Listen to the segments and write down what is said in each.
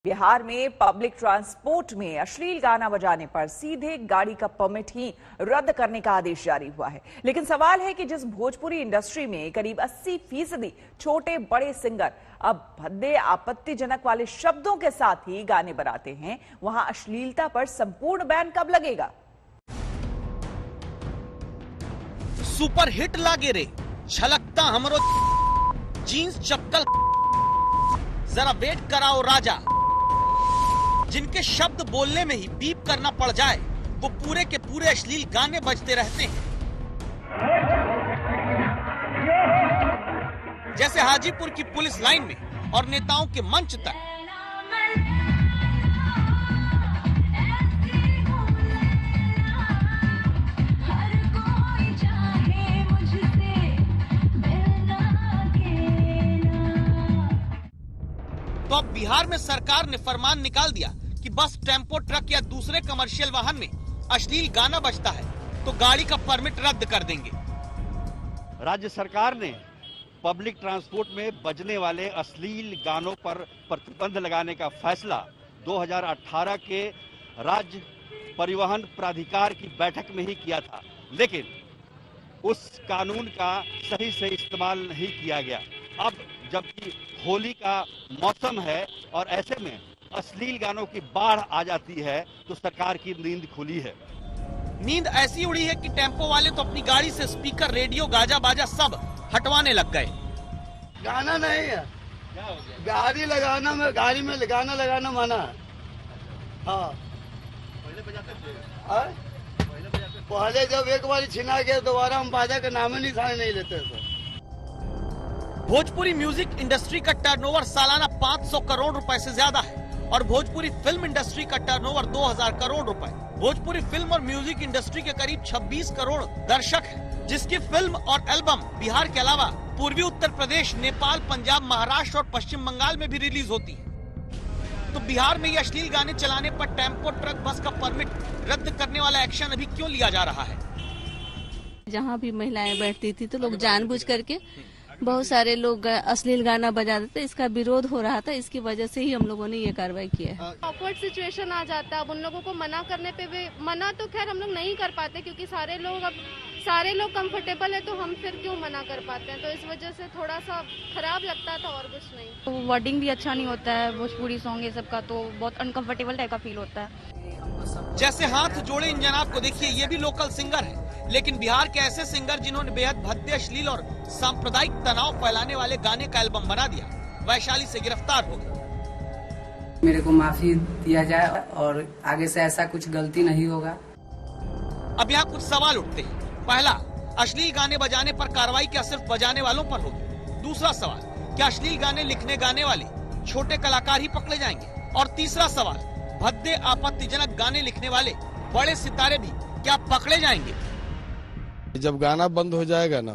बिहार में public transport में अश्लील गाना बजाने पर सीधे गाड़ी का परमिट ही रद्द करने का आदेश जारी हुआ है। लेकिन सवाल है कि जिस भोजपुरी इंडस्ट्री में करीब 80% छोटे बड़े सिंगर अब भद्दे आपत्तिजनक वाले शब्दों के साथ ही गाने बनाते हैं, वहां अश्लीलता पर संपूर्ण बैन कब लगेगा? सुपर हिट लागे रे छलकता हमरो जीन्स चप्पल, जरा वेट कराओ राजा। जिनके शब्द बोलने में ही बीप करना पड़ जाए, वो पूरे के पूरे अश्लील गाने बजते रहते हैं। जैसे हाजीपुर की पुलिस लाइन में और नेताओं के मंच तक। तो अब बिहार में सरकार ने फरमान निकाल दिया कि बस टेम्पो ट्रक या दूसरे कमर्शियल वाहन में अश्लील गाना बजता है तो गाड़ी का परमिट रद्द कर देंगे। राज्य सरकार ने पब्लिक ट्रांसपोर्ट में बजने वाले अश्लील गानों पर प्रतिबंध लगाने का फैसला 2018 के राज्य परिवहन प्राधिकार की बैठक में ही किया था, लेकिन उस कानून का सही से इस्तेमाल नहीं किया गया। अब जबकि होली का मौसम है और ऐसे में अश्लील गानों की बाढ़ आ जाती है, तो सरकार की नींद खुली है। नींद ऐसी उड़ी है कि टेम्पो वाले तो अपनी गाड़ी से स्पीकर, रेडियो, गाजा बाजा सब हटवाने लग गए। गाना नहीं है, गाड़ी लगाना में गाड़ी में गाना लगाना मना है। हाँ, पहले बजाते थे। पहले जब एक बार छिना गया दोबारा हम बाजा का नाम ही निशान नहीं लेते थे। भोजपुरी म्यूजिक इंडस्ट्री का टर्नओवर सालाना 500 करोड़ रुपए से ज्यादा है और भोजपुरी फिल्म इंडस्ट्री का टर्नओवर 2000 करोड़ रुपए। भोजपुरी फिल्म और म्यूजिक इंडस्ट्री के करीब 26 करोड़ दर्शक हैं, जिसकी फिल्म और एल्बम बिहार के अलावा पूर्वी उत्तर प्रदेश, नेपाल, पंजाब, महाराष्ट्र और पश्चिम बंगाल में भी रिलीज होती है। तो बिहार में ये अश्लील गाने चलाने पर टेम्पो ट्रक बस का परमिट रद्द करने वाला एक्शन अभी क्यों लिया जा रहा है? जहाँ भी महिलाएं बैठती थी तो लोग जानबूझ करके बहुत सारे लोग अश्लील गाना बजा देते, इसका विरोध हो रहा था। इसकी वजह से ही हम लोगों ने ये कार्रवाई किया है। ऑकवर्ड सिचुएशन आ जाता है, अब उन लोगों को मना करने पे भी मना तो खैर हम लोग नहीं कर पाते क्योंकि सारे लोग कंफर्टेबल है, तो हम फिर क्यों मना कर पाते हैं। तो इस वजह से थोड़ा सा खराब लगता था और कुछ नहीं। तो वर्डिंग भी अच्छा नहीं होता है भोजपुरी सॉन्ग ये सब का, तो बहुत अनकंफर्टेबल टाइप का फील होता है। जैसे हाथ जोड़े इन जनाब को देखिए, ये भी लोकल सिंगर है, लेकिन बिहार के ऐसे सिंगर जिन्होंने बेहद भद्दे, अश्लील और सांप्रदायिक तनाव फैलाने वाले गाने का एल्बम बना दिया, वैशाली से गिरफ्तार हो गए। मेरे को माफी दिया जाए और आगे से ऐसा कुछ गलती नहीं होगा। अब यहाँ कुछ सवाल उठते हैं। पहला, अश्लील गाने बजाने पर कार्रवाई क्या सिर्फ बजाने वालों पर होगी? दूसरा सवाल, क्या अश्लील गाने लिखने गाने वाले छोटे कलाकार ही पकड़े जाएंगे? और तीसरा सवाल, भद्दे आपत्तिजनक गाने लिखने वाले बड़े सितारे भी क्या पकड़े जाएंगे? जब गाना बंद हो जाएगा ना,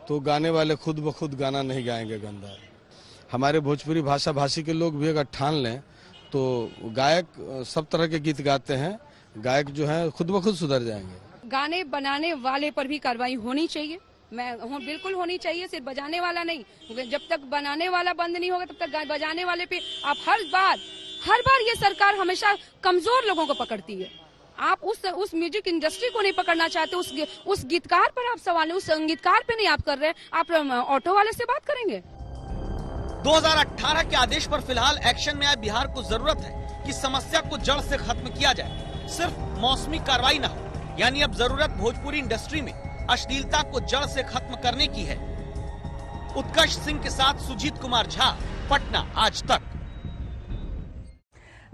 तो गाने वाले खुद ब खुद गाना नहीं गाएंगे गंदा। हमारे भोजपुरी भाषा भाषी के लोग भी अगर ठान लें तो गायक सब तरह के गीत गाते हैं, गायक जो है खुद ब खुद सुधर जाएंगे। गाने बनाने वाले पर भी कार्रवाई होनी चाहिए, बिल्कुल होनी चाहिए, सिर्फ बजाने वाला नहीं। जब तक बनाने वाला बंद नहीं होगा तब तक बजाने वाले पे आप हर बार ये सरकार हमेशा कमजोर लोगों को पकड़ती है। आप उस म्यूजिक इंडस्ट्री को नहीं पकड़ना चाहते, उस गीतकार पर आप सवाल, उस संगीतकार पे नहीं आप कर रहे, आप ऑटो वाले से बात करेंगे। 2018 के आदेश पर फिलहाल एक्शन में आए बिहार को जरूरत है कि समस्या को जड़ से खत्म किया जाए, सिर्फ मौसमी कार्रवाई न हो। यानी अब जरूरत भोजपुरी इंडस्ट्री में अश्लीलता को जड़ से खत्म करने की है। उत्कर्ष सिंह के साथ सुजीत कुमार झा, पटना आज तक।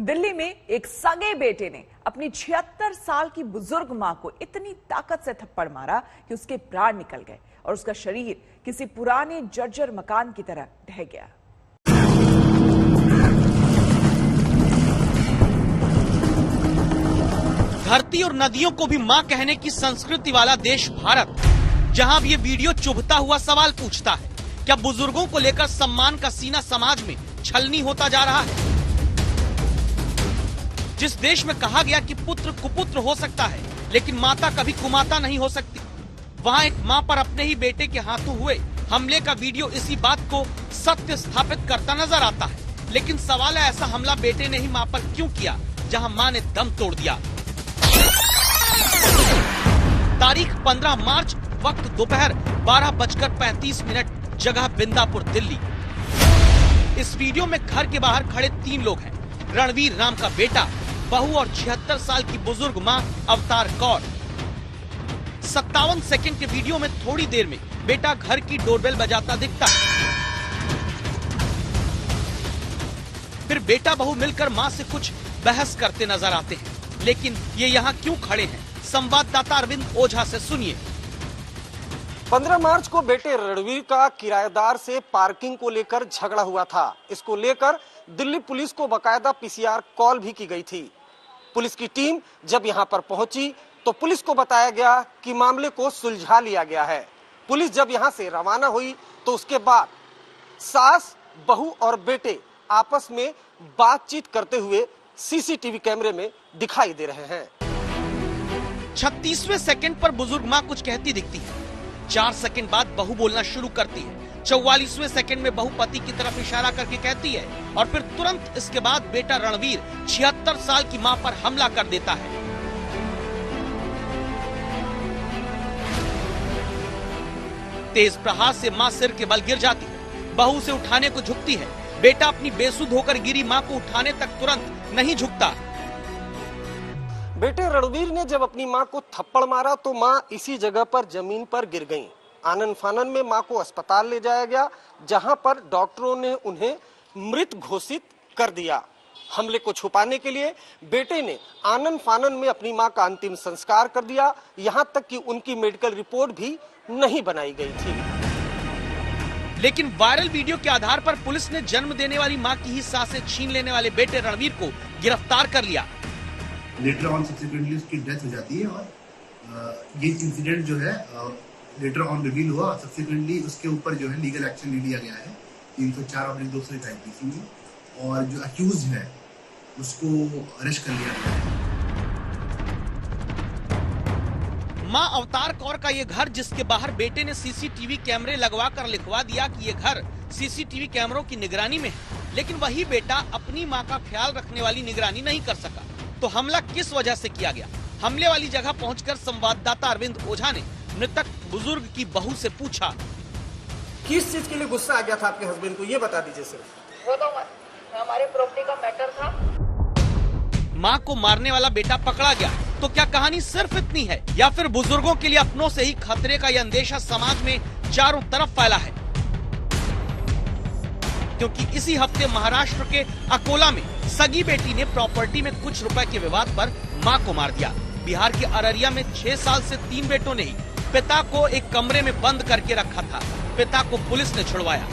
दिल्ली में एक सगे बेटे ने अपनी 76 साल की बुजुर्ग मां को इतनी ताकत से थप्पड़ मारा कि उसके प्राण निकल गए और उसका शरीर किसी पुराने जर्जर मकान की तरह ढह गया। धरती और नदियों को भी मां कहने की संस्कृति वाला देश भारत, जहां अब ये वीडियो चुभता हुआ सवाल पूछता है, क्या बुजुर्गों को लेकर सम्मान का सीना समाज में छलनी होता जा रहा है? जिस देश में कहा गया कि पुत्र कुपुत्र हो सकता है, लेकिन माता कभी कुमाता नहीं हो सकती, वहां एक मां पर अपने ही बेटे के हाथों हुए हमले का वीडियो इसी बात को सत्य स्थापित करता नजर आता है। लेकिन सवाल है ऐसा हमला बेटे ने ही मां पर क्यों किया, जहां मां ने दम तोड़ दिया। तारीख 15 मार्च, वक्त दोपहर 12:35, जगह बिंदापुर, दिल्ली। इस वीडियो में घर के बाहर खड़े 3 लोग हैं। रणवीर नाम का बेटा, बहू और 76 साल की बुजुर्ग मां अवतार कौर। 57 सेकंड के वीडियो में थोड़ी देर में बेटा घर की डोरबेल बजाता दिखता है। फिर बेटा बहू मिलकर मां से कुछ बहस करते नजर आते हैं। लेकिन ये यहाँ क्यों खड़े हैं, संवाददाता अरविंद ओझा से सुनिए। 15 मार्च को बेटे रणवीर का किराएदार से पार्किंग को लेकर झगड़ा हुआ था। इसको लेकर दिल्ली पुलिस को बकायदा पीसीआर कॉल भी की गई थी। पुलिस की टीम जब यहां पर पहुंची तो पुलिस को बताया गया कि मामले को सुलझा लिया गया है। पुलिस जब यहां से रवाना हुई तो उसके बाद सास, बहू और बेटे आपस में बातचीत करते हुए सीसीटीवी कैमरे में दिखाई दे रहे हैं। 36वें सेकंड पर बुजुर्ग मां कुछ कहती दिखती है। 4 सेकंड बाद बहू बोलना शुरू करती है। 44वें सेकंड में बहू पति की तरफ इशारा करके कहती है और फिर तुरंत इसके बाद बेटा रणवीर 76 साल की मां पर हमला कर देता है। तेज प्रहार से मां सिर के बल गिर जाती है। बहू से उठाने को झुकती है। बेटा अपनी बेसुध होकर गिरी मां को उठाने तक तुरंत नहीं झुकता। बेटे रणवीर ने जब अपनी मां को थप्पड़ मारा तो मां इसी जगह पर जमीन पर गिर गईं। आनन फानन में मां को अस्पताल ले जाया गया, जहां पर डॉक्टरों ने उन्हें मृत घोषित कर दिया। हमले को छुपाने के लिए बेटे ने आनन फानन में अपनी मां का अंतिम संस्कार कर दिया। यहां तक कि उनकी मेडिकल रिपोर्ट भी नहीं बनाई गई थी। लेकिन वायरल वीडियो के आधार पर पुलिस ने जन्म देने वाली मां की ही सांसें छीन लेने वाले बेटे रणवीर को गिरफ्तार कर लिया। लेटर ऑन सब्सिक्वेंटली उसकी डेथ हो जाती है और ये इंसिडेंट जो है लेटर ऑन रिवील हुआ। सब्सिक्वेंटली उसके ऊपर जो है लीगल एक्शन ले लिया गया है 304/221 आईपीसी में, और जो अक्यूज है उसको अरेस्ट कर लिया गया है। मां अवतार कौर का ये घर, जिसके बाहर बेटे ने सीसीटीवी कैमरे लगवा कर लिखवा दिया कि ये घर सीसीटीवी कैमरों की निगरानी में है, लेकिन वही बेटा अपनी मां का ख्याल रखने वाली निगरानी नहीं कर सका। तो हमला किस वजह से किया गया? हमले वाली जगह पहुंचकर संवाददाता अरविंद ओझा ने मृतक बुजुर्ग की बहू से पूछा, किस चीज के लिए गुस्सा आ गया था आपके हस्बैंड को, ये बता दीजिए सिर्फ। वो तो हमारे प्रॉपर्टी का मैटर था। मां को मारने वाला बेटा पकड़ा गया तो क्या कहानी सिर्फ इतनी है, या फिर बुजुर्गों के लिए अपनों से ही खतरे का यह अंदेशा समाज में चारों तरफ फैला है? क्योंकि इसी हफ्ते महाराष्ट्र के अकोला में सगी बेटी ने प्रॉपर्टी में कुछ रुपए के विवाद पर मां को मार दिया। बिहार के अररिया में 6 साल से 3 बेटों ने ही पिता को एक कमरे में बंद करके रखा था। पिता को पुलिस ने छुड़वाया।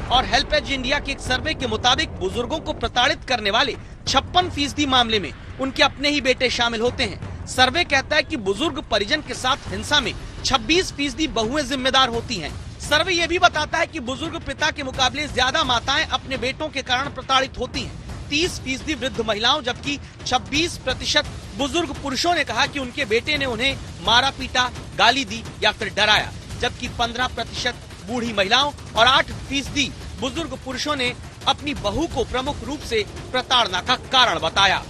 और हेल्पेज इंडिया के एक सर्वे के मुताबिक बुजुर्गों को प्रताड़ित करने वाले 56% मामले में उनके अपने ही बेटे शामिल होते हैं। सर्वे कहता है कि बुजुर्ग परिजन के साथ हिंसा में 26% बहुएं जिम्मेदार होती हैं। सर्वे ये भी बताता है कि बुजुर्ग पिता के मुकाबले ज्यादा माताएं अपने बेटों के कारण प्रताड़ित होती हैं। 30% वृद्ध महिलाओं, जबकि 26% बुजुर्ग पुरुषों ने कहा कि उनके बेटे ने उन्हें मारा पीटा, गाली दी या फिर डराया, जबकि 15% बूढ़ी महिलाओं और 8% बुजुर्ग पुरुषों ने अपनी बहू को प्रमुख रूप से प्रताड़ना का कारण बताया।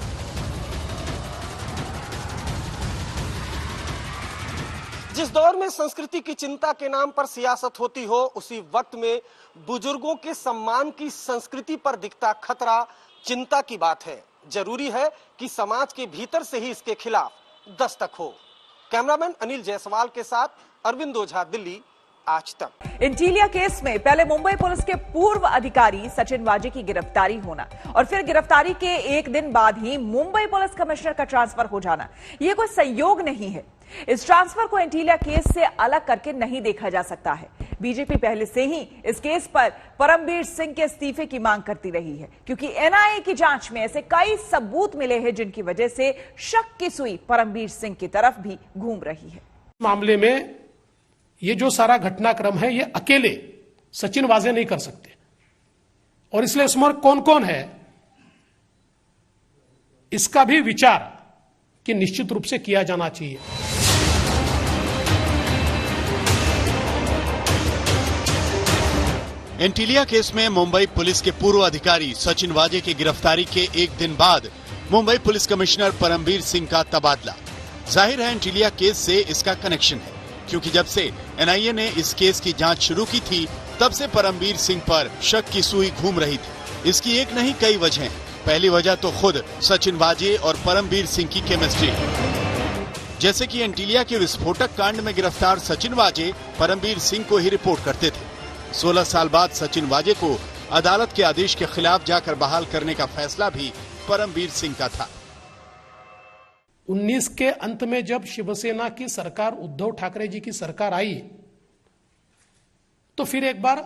जिस दौर में संस्कृति की चिंता के नाम पर सियासत होती हो, उसी वक्त में बुजुर्गों के सम्मान की संस्कृति पर दिखता खतरा चिंता की बात है। जरूरी है कि समाज के भीतर से ही इसके खिलाफ दस्तक हो। कैमरामैन अनिल जायसवाल के साथ अरविंद ओझा, दिल्ली, आज तक। इंटीलिया केस में पहले मुंबई पुलिस के पूर्व अधिकारी सचिन वाजे की गिरफ्तारी होना और फिर गिरफ्तारी के एक दिन बाद ही मुंबई पुलिस कमिश्नर का ट्रांसफर हो जाना, यह कोई संयोग नहीं है। इस ट्रांसफर को इंटीलिया केस से अलग करके नहीं देखा जा सकता है। बीजेपी पहले से ही इस केस पर परमबीर सिंह के इस्तीफे की मांग करती रही है, क्योंकि एनआईए की जांच में ऐसे कई सबूत मिले हैं जिनकी वजह से शक की सुई परमबीर सिंह की तरफ भी घूम रही है। मामले में ये जो सारा घटनाक्रम है, ये अकेले सचिन वाजे नहीं कर सकते, और इसलिए इसमें कौन कौन है इसका भी विचार कि निश्चित रूप से किया जाना चाहिए। एंटीलिया केस में मुंबई पुलिस के पूर्व अधिकारी सचिन वाजे की गिरफ्तारी के एक दिन बाद मुंबई पुलिस कमिश्नर परमबीर सिंह का तबादला। जाहिर है एंटीलिया केस से इसका कनेक्शन है, क्योंकि जब से एनआईए ने इस केस की जांच शुरू की थी तब से परमबीर सिंह पर शक की सुई घूम रही थी। इसकी एक नहीं कई वजह। पहली वजह तो खुद सचिन वाजे और परमबीर सिंह की केमिस्ट्री। जैसे कि एंटीलिया के विस्फोटक कांड में गिरफ्तार सचिन वाजे परमबीर सिंह को ही रिपोर्ट करते थे। 16 साल बाद सचिन वाजे को अदालत के आदेश के खिलाफ जाकर बहाल करने का फैसला भी परमबीर सिंह का था। 19 के अंत में जब शिवसेना की सरकार, उद्धव ठाकरे जी की सरकार आई, तो फिर एक बार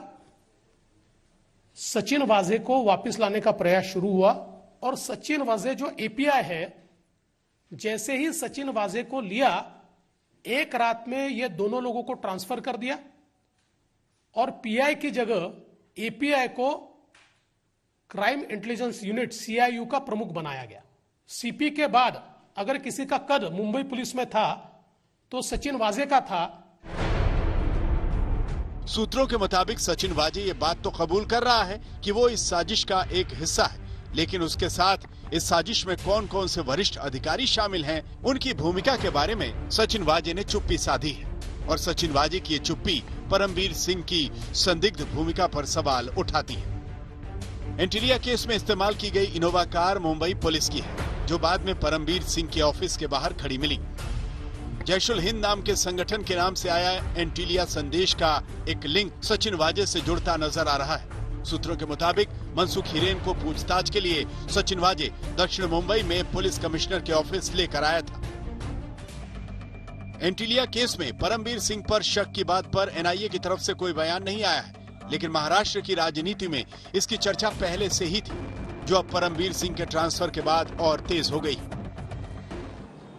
सचिन वाजे को वापस लाने का प्रयास शुरू हुआ। और सचिन वाजे जो एपीआई है, जैसे ही सचिन वाजे को लिया, एक रात में ये दोनों लोगों को ट्रांसफर कर दिया और पीआई की जगह एपीआई को क्राइम इंटेलिजेंस यूनिट सीआईयू का प्रमुख बनाया गया। सीपी के बाद अगर किसी का कद मुंबई पुलिस में था तो सचिन वाजे का था। सूत्रों के मुताबिक सचिन वाजे ये बात तो कबूल कर रहा है कि वो इस साजिश का एक हिस्सा है, लेकिन उसके साथ इस साजिश में कौन कौन से वरिष्ठ अधिकारी शामिल हैं, उनकी भूमिका के बारे में सचिन वाजे ने चुप्पी साधी है। और सचिन वाजे की ये चुप्पी परमबीर सिंह की संदिग्ध भूमिका पर सवाल उठाती है। एंटीलिया केस में इस्तेमाल की गई इनोवा कार मुंबई पुलिस की है, जो बाद में परमबीर सिंह के ऑफिस के बाहर खड़ी मिली। जैश उल हिंद नाम के संगठन के नाम से आया एंटीलिया संदेश का एक लिंक सचिन वाजे से जुड़ता नजर आ रहा है। सूत्रों के मुताबिक मनसुख हिरेन को पूछताछ के लिए सचिन वाजे दक्षिण मुंबई में पुलिस कमिश्नर के ऑफिस लेकर आया था। एंटीलिया केस में परमबीर सिंह पर शक की बात पर एनआईए की तरफ से कोई बयान नहीं आया है, लेकिन महाराष्ट्र की राजनीति में इसकी चर्चा पहले से ही थी, जो अब परमबीर सिंह के ट्रांसफर के बाद और तेज हो गई।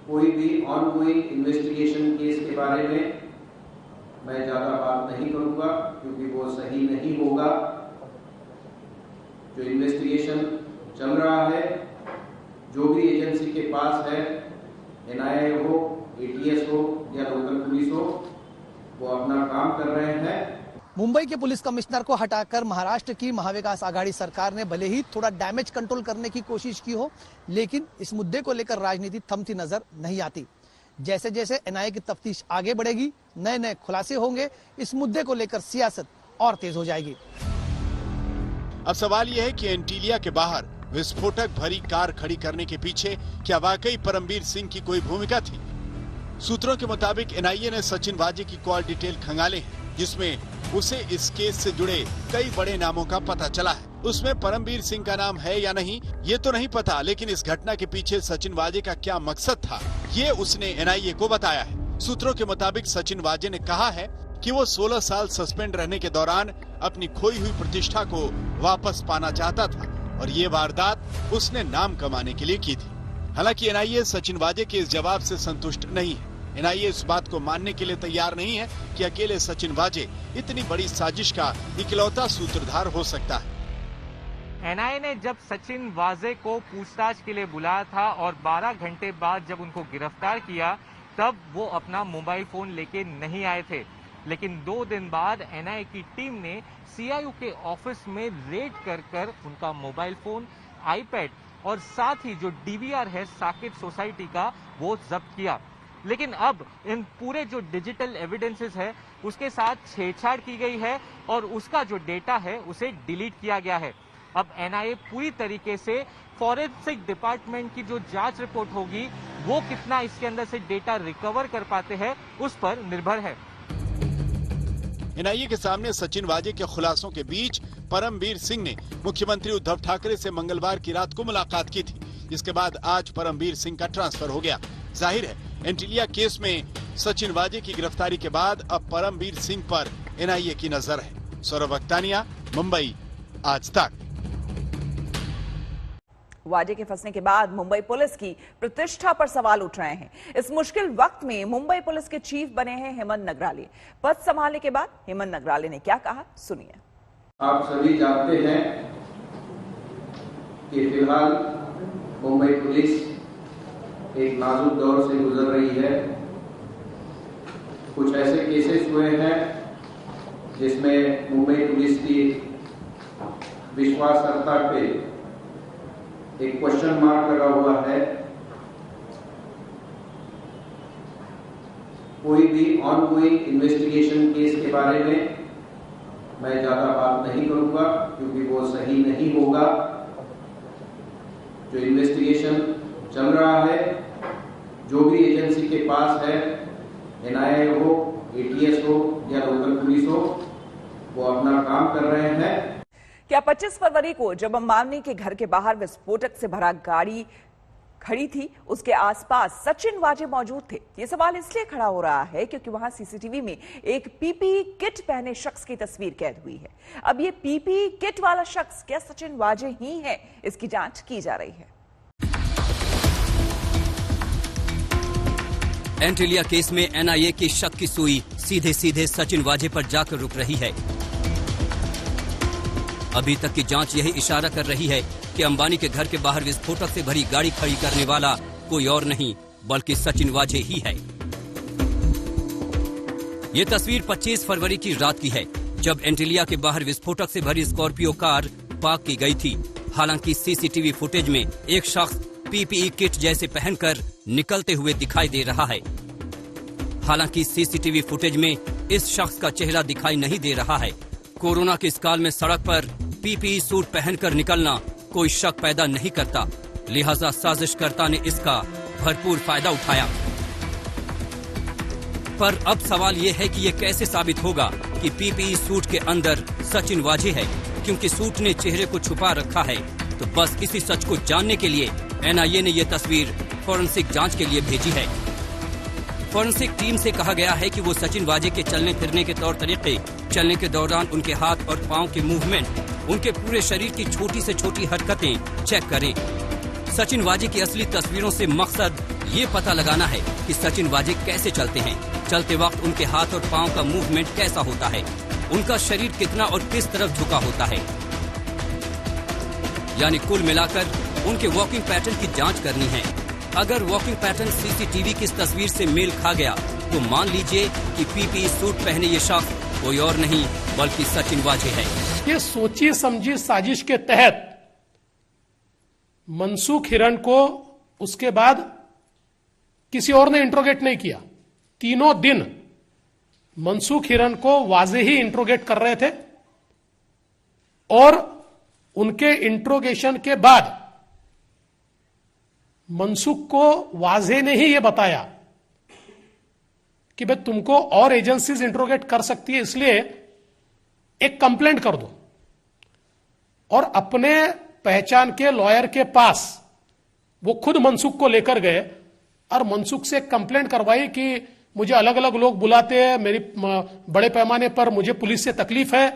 कोई भी ऑनगोइंग इन्वेस्टिगेशन केस के बारे में मैं ज्यादा बात नहीं करूंगा, क्योंकि वो सही नहीं होगा। जो इन्वेस्टिगेशन चल रहा है, जो भी एजेंसी के पास है, एनआईए हो, एटीएस हो या लोकल पुलिस हो, वो अपना काम कर रहे हैं। मुंबई के पुलिस कमिश्नर को हटाकर महाराष्ट्र की महाविकास आघाड़ी सरकार ने भले ही थोड़ा डैमेज कंट्रोल करने की कोशिश की हो, लेकिन इस मुद्दे को लेकर राजनीति थमती नजर नहीं आती। जैसे जैसे एनआईए की तफ्तीश आगे बढ़ेगी, नए नए खुलासे होंगे, इस मुद्दे को लेकर सियासत और तेज हो जाएगी। अब सवाल यह है कि एंटीलिया के बाहर विस्फोटक भरी कार खड़ी करने के पीछे क्या वाकई परमबीर सिंह की कोई भूमिका थी? सूत्रों के मुताबिक एनआईए ने सचिन वाजे की कॉल डिटेल खंगाले हैं, जिसमें उसे इस केस से जुड़े कई बड़े नामों का पता चला है। उसमें परमबीर सिंह का नाम है या नहीं ये तो नहीं पता, लेकिन इस घटना के पीछे सचिन वाजे का क्या मकसद था, ये उसने एनआईए को बताया है। सूत्रों के मुताबिक सचिन वाजे ने कहा है कि वो 16 साल सस्पेंड रहने के दौरान अपनी खोई हुई प्रतिष्ठा को वापस पाना चाहता था और ये वारदात उसने नाम कमाने के लिए की थी। हालांकि एनआईए सचिन वाजे के इस जवाब से संतुष्ट नहीं है। एनआईए इस बात को मानने के लिए तैयार नहीं है कि अकेले सचिन वाजे इतनी बड़ी साजिश का इकलौता सूत्रधार हो सकता है। एनआईए ने जब सचिन वाजे को पूछताछ के लिए बुलाया था और 12 घंटे बाद जब उनको गिरफ्तार किया, तब वो अपना मोबाइल फोन लेके नहीं आए थे। लेकिन 2 दिन बाद एनआईए की टीम ने सीआईयू के ऑफिस में रेड कर उनका मोबाइल फोन, आईपैड और साथ ही जो डीवीआर है साकेत सोसाइटी का, वो जब्त किया। लेकिन अब इन पूरे जो डिजिटल एविडेंसेस है उसके साथ छेड़छाड़ की गई है और उसका जो डेटा है उसे डिलीट किया गया है। अब एनआईए पूरी तरीके से फॉरेंसिक डिपार्टमेंट की जो जांच रिपोर्ट होगी वो कितना इसके अंदर से डेटा रिकवर कर पाते हैं उस पर निर्भर है। एनआईए के सामने सचिन वाजे के खुलासों के बीच परमबीर सिंह ने मुख्यमंत्री उद्धव ठाकरे से मंगलवार की रात को मुलाकात की थी, जिसके बाद आज परमबीर सिंह का ट्रांसफर हो गया। जाहिर है एंटीलिया केस में सचिन वाजे की गिरफ्तारी के बाद अब परमबीर सिंह पर एनआईए की नजर है। सौरभ अख्तानिया, मुंबई, आज तक। वाजे के फंसने के बाद मुंबई पुलिस की प्रतिष्ठा पर सवाल उठ रहे हैं। इस मुश्किल वक्त में मुंबई पुलिस के चीफ बने हैं हेमंत नगराले। पद संभालने के बाद हेमंत नगराले ने क्या कहा, सुनिए। आप सभी जानते हैं कि फिलहाल मुंबई पुलिस एक नाजुक दौर से गुजर रही है। कुछ ऐसे केसेस हुए हैं जिसमें मुंबई पुलिस की विश्वासार्हता पे एक क्वेश्चन मार्क लगा हुआ है। कोई भी ऑनगोइंग इन्वेस्टिगेशन केस के बारे में मैं ज्यादा बात नहीं करूंगा क्योंकि वो सही नहीं होगा। जो इन्वेस्टिगेशन चल रहा है, जो भी एजेंसी के पास है, एनआईए हो, एटीएस हो या लोकल पुलिस हो, वो अपना काम कर रहे हैं। क्या 25 फरवरी को जब अंबानी के घर के बाहर विस्फोटक से भरा गाड़ी खड़ी थी, उसके आसपास सचिन वाजे मौजूद थे? ये सवाल इसलिए खड़ा हो रहा है क्योंकि वहां सीसीटीवी में एक पीपीई किट पहने शख्स की तस्वीर कैद हुई है। अब ये पीपीई किट वाला शख्स क्या सचिन वाजे ही है, इसकी जांच की जा रही है। एंटीलिया केस में एनआईए की शक की सुई सीधे सीधे सचिन वाजे पर जाकर रुक रही है। अभी तक की जांच यही इशारा कर रही है कि अंबानी के घर के बाहर विस्फोटक से भरी गाड़ी खड़ी करने वाला कोई और नहीं बल्कि सचिन वाजे ही है। ये तस्वीर 25 फरवरी की रात की है, जब एंटीलिया के बाहर विस्फोटक से भरी स्कॉर्पियो कार पार्क की गई थी। हालांकि सीसीटीवी फुटेज में एक शख्स पीपीई किट जैसे पहनकर निकलते हुए दिखाई दे रहा है। हालांकि सीसीटीवी फुटेज में इस शख्स का चेहरा दिखाई नहीं दे रहा है। कोरोना के इस काल में सड़क पर पीपीई सूट पहनकर निकलना कोई शक पैदा नहीं करता, लिहाजा साजिशकर्ता ने इसका भरपूर फायदा उठाया। पर अब सवाल ये है कि ये कैसे साबित होगा कि पीपीई सूट के अंदर सचिन वाजे है, क्योंकि सूट ने चेहरे को छुपा रखा है। तो बस इसी सच को जानने के लिए एनआईए ने यह तस्वीर फॉरेंसिक जांच के लिए भेजी है। फॉरेंसिक टीम से कहा गया है कि वो सचिन वाजे के चलने फिरने के तौर तरीके, चलने के दौरान उनके हाथ और पांव के मूवमेंट, उनके पूरे शरीर की छोटी से छोटी हरकतें चेक करें। सचिन वाजे की असली तस्वीरों से मकसद ये पता लगाना है कि सचिन वाजे कैसे चलते हैं, चलते वक्त उनके हाथ और पांव का मूवमेंट कैसा होता है, उनका शरीर कितना और किस तरफ झुका होता है। यानी कुल मिलाकर उनके वॉकिंग पैटर्न की जांच करनी है। अगर वॉकिंग पैटर्न सीसीटीवी की इस तस्वीर से मेल खा गया तो मान लीजिए कि पीपीई सूट पहने ये शख्स कोई और नहीं बल्कि सचिन वाजे है। ये सोची समझी साजिश के तहत मनसुख हिरन को उसके बाद किसी और ने इंट्रोगेट नहीं किया। तीनों दिन मनसुख हिरन को वाजे ही इंट्रोगेट कर रहे थे और उनके इंट्रोगेशन के बाद मनसुख को वाजे ने ही यह बताया कि भाई तुमको और एजेंसीज इंट्रोगेट कर सकती है, इसलिए एक कंप्लेंट कर दो। और अपने पहचान के लॉयर के पास वो खुद मनसुख को लेकर गए और मनसुख से कंप्लेंट करवाई कि मुझे अलग अलग लोग बुलाते हैं, मेरी बड़े पैमाने पर मुझे पुलिस से तकलीफ है।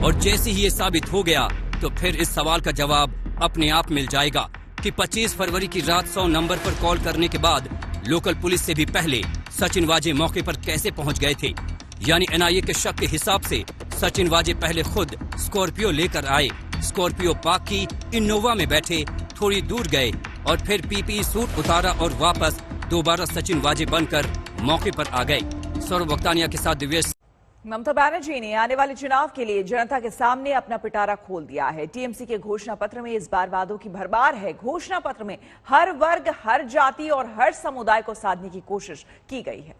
और जैसे ही ये साबित हो गया तो फिर इस सवाल का जवाब अपने आप मिल जाएगा कि 25 फरवरी की रात 100 नंबर पर कॉल करने के बाद लोकल पुलिस से भी पहले सचिन वाजे मौके पर कैसे पहुंच गए थे। यानी एनआईए के शक के हिसाब से सचिन वाजे पहले खुद स्कॉर्पियो लेकर आए, स्कॉर्पियो पार्क की, इनोवा में बैठे, थोड़ी दूर गए और फिर पीपीई सूट उतारा और वापस दोबारा सचिन वाजे बनकर मौके पर आ गए। सौरभ वक्तानिया के साथ दिव्येश। ममता बनर्जी ने आने वाले चुनाव के लिए जनता के सामने अपना पिटारा खोल दिया है। टीएमसी के घोषणा पत्र में इस बार वादों की भरमार है। घोषणा पत्र में हर वर्ग, हर जाति और हर समुदाय को साधने की कोशिश की गई है।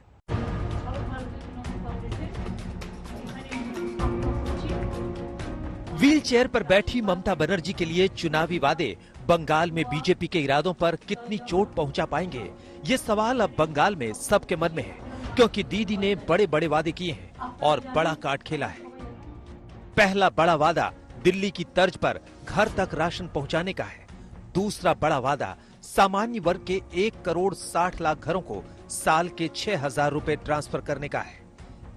व्हील चेयर पर बैठी ममता बनर्जी के लिए चुनावी वादे बंगाल में बीजेपी के इरादों पर कितनी चोट पहुंचा पाएंगे, ये सवाल अब बंगाल में सबके मन में है, क्योंकि दीदी ने बड़े बड़े वादे किए हैं और बड़ा काट खेला है। पहला बड़ा वादा दिल्ली की तर्ज पर घर तक राशन पहुंचाने का है। दूसरा बड़ा वादा सामान्य वर्ग के 1 करोड़ 60 लाख घरों को साल के 6,000 रुपए ट्रांसफर करने का है।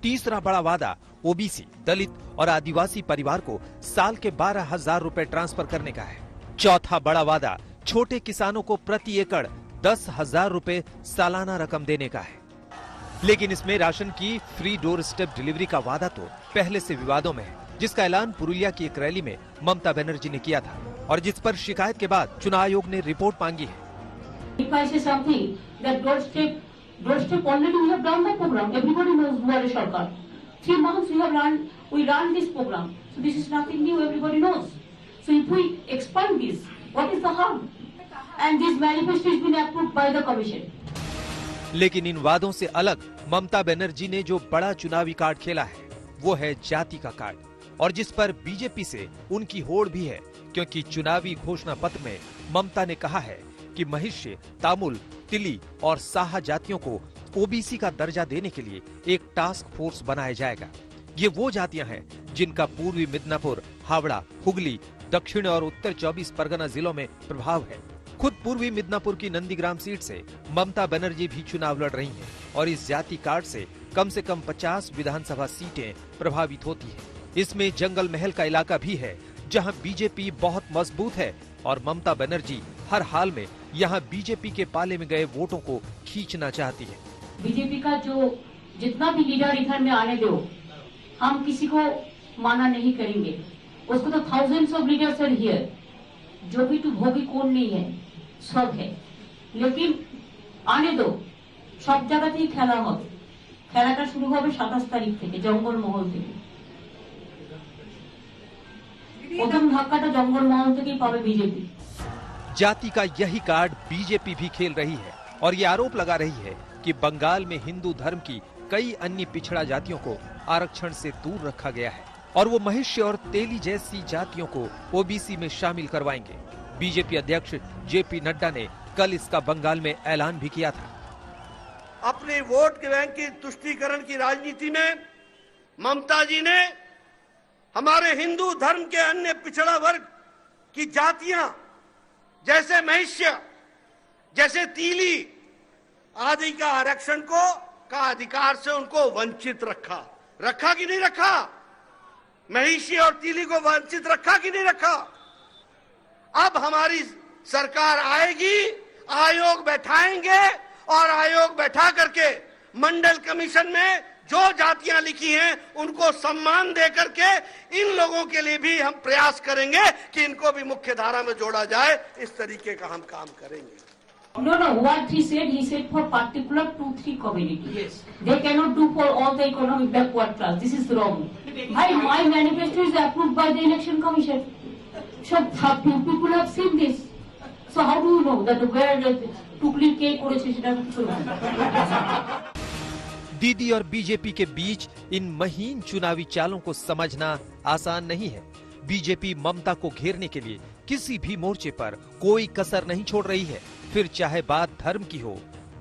तीसरा बड़ा वादा ओबीसी, दलित और आदिवासी परिवार को साल के 12,000 रुपए ट्रांसफर करने का है। चौथा बड़ा वादा छोटे किसानों को प्रति एकड़ 10,000 रुपए सालाना रकम देने का है। लेकिन इसमें राशन की फ्री डोर स्टेप डिलीवरी का वादा तो पहले से विवादों में है, जिसका ऐलान पुरुलिया की एक रैली में ममता बनर्जी ने किया था और जिस पर शिकायत के बाद चुनाव आयोग ने रिपोर्ट मांगी है। doorstep already we have done the program. Everybody knows who are Sarkar. 3 months we run this program. So this is nothing new, everybody knows. So if we expand this, what is the harm? And this manifesto has been approved by the commission. लेकिन इन वादों से अलग ममता बनर्जी ने जो बड़ा चुनावी card खेला है वो है जाति का कार्ड, और जिस पर बीजेपी से उनकी होड़ भी है, क्योंकि चुनावी घोषणा पत्र में ममता ने कहा है कि महिष्य, तामुल, तिली और साहा जातियों को ओबीसी का दर्जा देने के लिए एक टास्क फोर्स बनाया जाएगा। ये वो जातियां हैं जिनका पूर्वी मिदनापुर, हावड़ा, हुगली, दक्षिण और उत्तर 24 परगना जिलों में प्रभाव है। खुद पूर्वी मिदनापुर की नंदीग्राम सीट से ममता बनर्जी भी चुनाव लड़ रही हैं और इस जाति कार्ड से कम 50 विधानसभा सीटें प्रभावित होती हैं। इसमें जंगल महल का इलाका भी है जहां बीजेपी बहुत मजबूत है और ममता बनर्जी हर हाल में यहां बीजेपी के पाले में गए वोटों को खींचना चाहती है। बीजेपी का जो जितना भी लीडर इधर में आने दो, हम किसी को माना नहीं करेंगे। उसको तो thousands of leaders are here, जो भी तू भोगी कौन नहीं है, सब है, लेकिन आने दो। सब জায়গাতেই খেলা হবে। খেলাটা শুরু হবে 27 তারিখ থেকে জঙ্গলমহল থেকে। প্রথম ধাক্কাটা জঙ্গলমহল থেকেই পাবে बीजेपी। जाति का यही कार्ड बीजेपी भी खेल रही है और ये आरोप लगा रही है कि बंगाल में हिंदू धर्म की कई अन्य पिछड़ा जातियों को आरक्षण से दूर रखा गया है और वो महिष्य और तेली जैसी जातियों को ओबीसी में शामिल करवाएंगे। बीजेपी अध्यक्ष जेपी नड्डा ने कल इसका बंगाल में ऐलान भी किया था। अपने वोट के बैंक की तुष्टीकरण की राजनीति में ममता जी ने हमारे हिंदू धर्म के अन्य पिछड़ा वर्ग की जातियां जैसे महिष्य, जैसे तीली आदि का आरक्षण का अधिकार से उनको वंचित रखा कि नहीं रखा? महिष्य और तीली को वंचित रखा कि नहीं रखा? अब हमारी सरकार आएगी, आयोग बैठाएंगे और आयोग बैठा करके मंडल कमीशन में जो जातियां लिखी हैं उनको सम्मान दे करके इन लोगों के लिए भी हम प्रयास करेंगे कि इनको भी मुख्य धारा में जोड़ा जाए। इस तरीके का हम काम करेंगे। No, what he said for particular 2-3 community. Yes. They cannot do for all the economic backward class. This is wrong. My manifesto is approved by the election commission. So few people have seen this. So how do you know that where the टुकली के दीदी और BJP के बीच इन महीन चुनावी चालों को समझना आसान नहीं है। बीजेपी ममता को घेरने के लिए किसी भी मोर्चे पर कोई कसर नहीं छोड़ रही है, फिर चाहे बात धर्म की हो,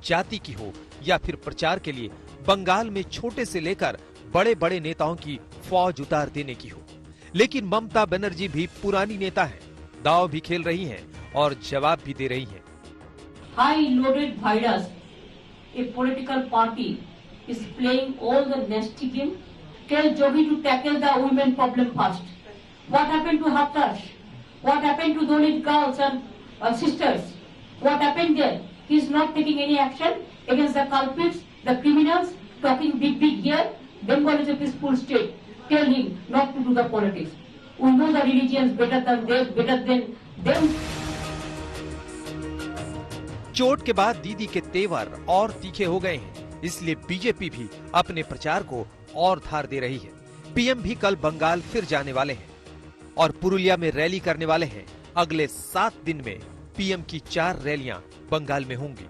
जाति की हो या फिर प्रचार के लिए बंगाल में छोटे से लेकर बड़े बड़े नेताओं की फौज उतार देने की हो। लेकिन ममता बनर्जी भी पुरानी नेता है, दांव भी खेल रही हैं और जवाब भी दे रही हैं। High loaded virus, a political party is playing all the nasty game. Tell Jogi to tackle the women problem first. What happened to Haftash? What happened to Dalit girls and sisters? What happened there? He is not taking any action against the culprits, the criminals, talking big here. Bengal is a peaceful state. Tell him not to do the politics. We know the religions better than them. चोट के बाद दीदी के तेवर और तीखे हो गए हैं, इसलिए बीजेपी भी अपने प्रचार को और धार दे रही है। पीएम भी कल बंगाल फिर जाने वाले हैं और पुरुलिया में रैली करने वाले हैं। अगले 7 दिन में पीएम की 4 रैलियां बंगाल में होंगी।